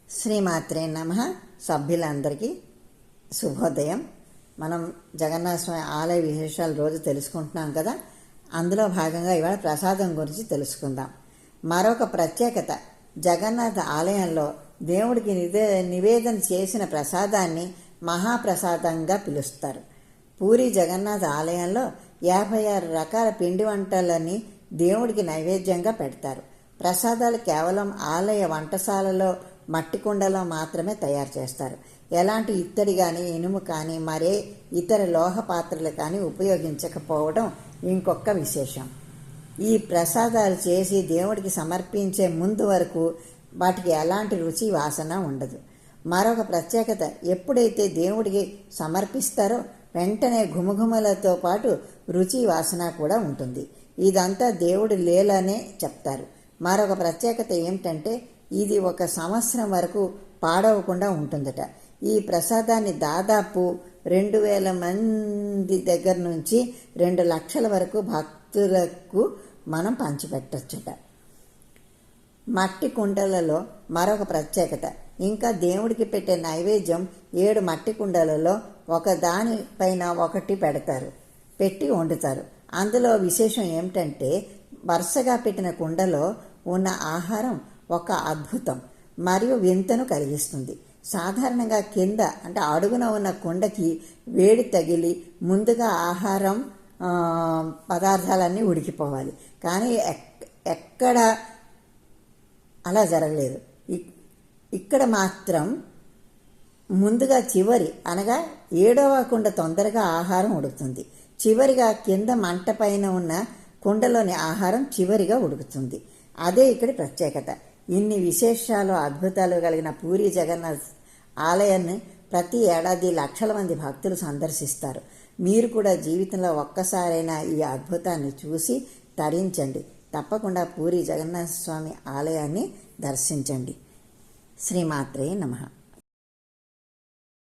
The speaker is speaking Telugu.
శ్రీమాత్రే నమః. సభ్యులందరికీ శుభోదయం. మనం జగన్నాథ స్వామి ఆలయ విశేషాలు రోజు తెలుసుకుంటున్నాం కదా. అందులో భాగంగా ఇవాళ ప్రసాదం గురించి తెలుసుకుందాం. మరొక ప్రత్యేకత, జగన్నాథ ఆలయంలో దేవుడికి నివేదన చేసిన ప్రసాదాన్ని మహాప్రసాదంగా పిలుస్తారు. పూరి జగన్నాథ ఆలయంలో 56 రకాల పిండి వంటలని దేవుడికి నైవేద్యంగా పెడతారు. ప్రసాదాలు కేవలం ఆలయ వంటశాలలో మట్టి కుండలో మాత్రమే తయారు చేస్తారు. ఎలాంటి ఇత్తడి కానీ ఇనుము కానీ మరే ఇతర లోహ పాత్రలు కానీ ఉపయోగించకపోవడం ఇంకొక విశేషం. ఈ ప్రసాదాలు చేసి దేవుడికి సమర్పించే ముందు వరకు వాటికి ఎలాంటి రుచి వాసన ఉండదు. మరొక ప్రత్యేకత, ఎప్పుడైతే దేవుడికి సమర్పిస్తారో వెంటనే ఘుమఘుమలతో పాటు రుచి వాసన కూడా ఉంటుంది. ఇదంతా దేవుడి లీలనే చెప్తారు. మరొక ప్రత్యేకత ఏమిటంటే, ఇది 1 సంవత్సరం వరకు పాడవకుండా ఉంటుందట. ఈ ప్రసాదాన్ని దాదాపు 2000 మంది దగ్గర నుంచి 2 లక్షల వరకు భక్తులకు మనం పంచిపెట్టచ్చుట. మట్టి కుండలలో మరొక ప్రత్యేకత, ఇంకా దేవుడికి పెట్టే నైవేద్యం 7 మట్టి కుండలలో ఒకదానిపైన ఒకటి పెట్టి వండుతారు. అందులో విశేషం ఏమిటంటే, వరుసగా పెట్టిన కుండలో ఉన్న ఆహారం ఒక అద్భుతం మరియు వింతను కలిగిస్తుంది. సాధారణంగా కింద అంటే అడుగున ఉన్న కుండకి వేడి తగిలి ముందుగా ఆహారం పదార్థాలన్నీ ఉడికిపోవాలి. కానీ ఎక్కడ అలా జరగలేదు. ఇక్కడ మాత్రం ముందుగా చివరి అనగా 7వ కుండ తొందరగా ఆహారం ఉడుకుతుంది. చివరిగా కింద మంట పైన ఉన్న కుండలోని ఆహారం చివరిగా ఉడుకుతుంది. అదే ఇక్కడి ప్రత్యేకత. ఇన్ని విశేషాలు అద్భుతాలు కలిగిన పూరి జగన్నాథ్ ఆలయాన్ని ప్రతి ఏడాది లక్షల మంది భక్తులు సందర్శిస్తారు. మీరు కూడా జీవితంలో ఒక్కసారైనా ఈ అద్భుతాన్ని చూసి తరించండి. తప్పకుండా పూరి జగన్నాథ స్వామి ఆలయాన్ని దర్శించండి. శ్రీమాత్రే నమః.